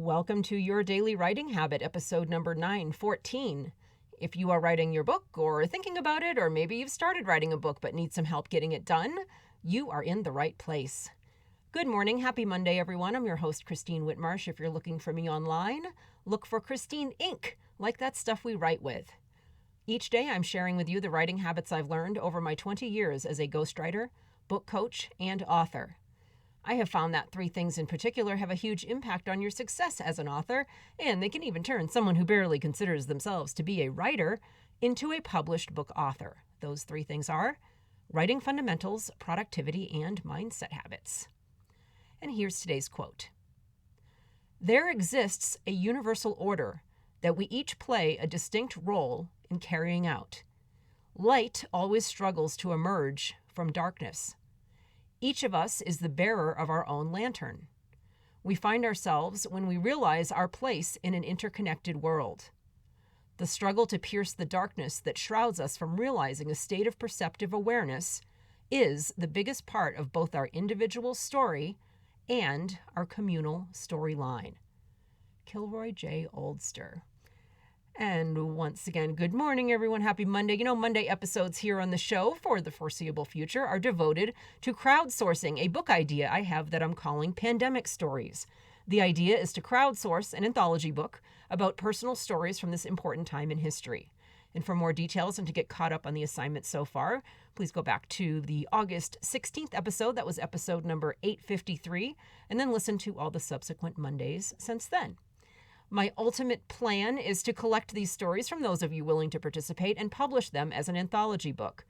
Welcome to Your Daily Writing Habit, episode number 914. If you are writing your book or thinking about it, or maybe you've started writing a book but need some help getting it done, you are in the right place. Good morning. Happy Monday, everyone. I'm your host, Christine Whitmarsh. If you're looking for me online, look for Christine Inc., like that stuff we write with. Each day, I'm sharing with you the writing habits I've learned over my 20 years as a ghostwriter, book coach, and author. I have found that three things in particular have a huge impact on your success as an author, and they can even turn someone who barely considers themselves to be a writer into a published book author. Those three things are writing fundamentals, productivity, and mindset habits. And here's today's quote. There exists a universal order that we each play a distinct role in carrying out. Light always struggles to emerge from darkness. Each of us is the bearer of our own lantern. We find ourselves when we realize our place in an interconnected world. The struggle to pierce the darkness that shrouds us from realizing a state of perceptive awareness is the biggest part of both our individual story and our communal storyline. Kilroy J. Oldster. And once again, good morning, everyone. Happy Monday. Monday episodes here on the show for the foreseeable future are devoted to crowdsourcing a book idea I have that I'm calling Pandemic Stories. The idea is to crowdsource an anthology book about personal stories from this important time in history. And for more details and to get caught up on the assignment so far, please go back to the August 16th episode. That was episode number 853, and then listen to all the subsequent Mondays since then. My ultimate plan is to collect these stories from those of you willing to participate and publish them as an anthology book.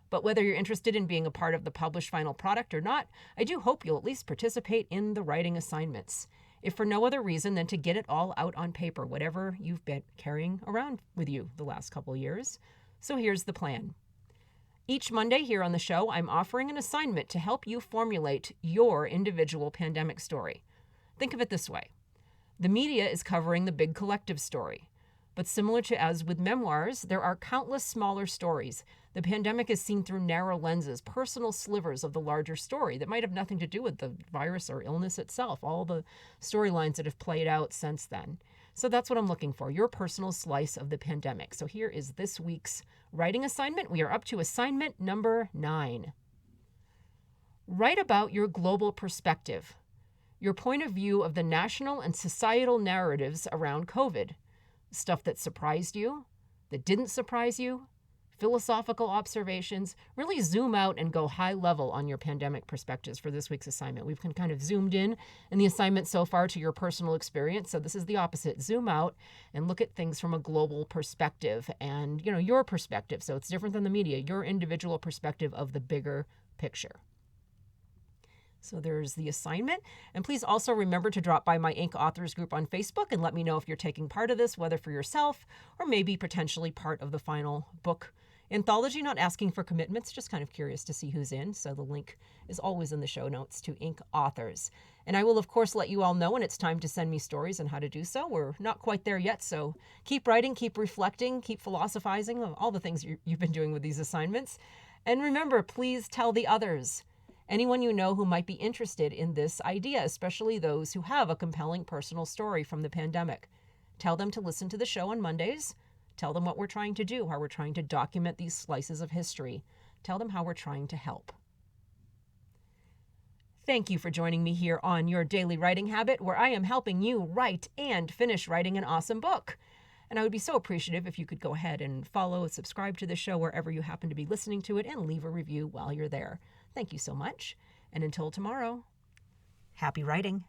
But whether you're interested in being a part of the published final product or not, I do hope you'll at least participate in the writing assignments, if for no other reason than to get it all out on paper, whatever you've been carrying around with you the last couple years. So here's the plan. Each Monday here on the show, I'm offering an assignment to help you formulate your individual pandemic story. Think of it this way. The media is covering the big collective story. But similar to as with memoirs, there are countless smaller stories. The pandemic is seen through narrow lenses, personal slivers of the larger story that might have nothing to do with the virus or illness itself, all the storylines that have played out since then. So that's what I'm looking for, your personal slice of the pandemic. So here is this week's writing assignment. We are up to assignment number 9. Write about your global perspective, your point of view of the national and societal narratives around COVID. Stuff that surprised you, that didn't surprise you, philosophical observations. Really zoom out and go high level on your pandemic perspectives for this week's assignment. We've kind of zoomed in the assignment so far to your personal experience. So this is the opposite. Zoom out and look at things from a global perspective and, your perspective. So it's different than the media, your individual perspective of the bigger picture. So there's the assignment. And please also remember to drop by my Inc. Authors group on Facebook and let me know if you're taking part of this, whether for yourself or maybe potentially part of the final book anthology. Not asking for commitments, just kind of curious to see who's in. So the link is always in the show notes to Inc. Authors. And I will, of course, let you all know when it's time to send me stories and how to do so. We're not quite there yet, so keep writing, keep reflecting, keep philosophizing, all the things you've been doing with these assignments. And remember, please tell the others. Anyone you know who might be interested in this idea, especially those who have a compelling personal story from the pandemic. Tell them to listen to the show on Mondays. Tell them what we're trying to do, how we're trying to document these slices of history. Tell them how we're trying to help. Thank you for joining me here on Your Daily Writing Habit, where I am helping you write and finish writing an awesome book. And I would be so appreciative if you could go ahead and follow, subscribe to the show wherever you happen to be listening to it, and leave a review while you're there. Thank you so much. And until tomorrow, happy writing.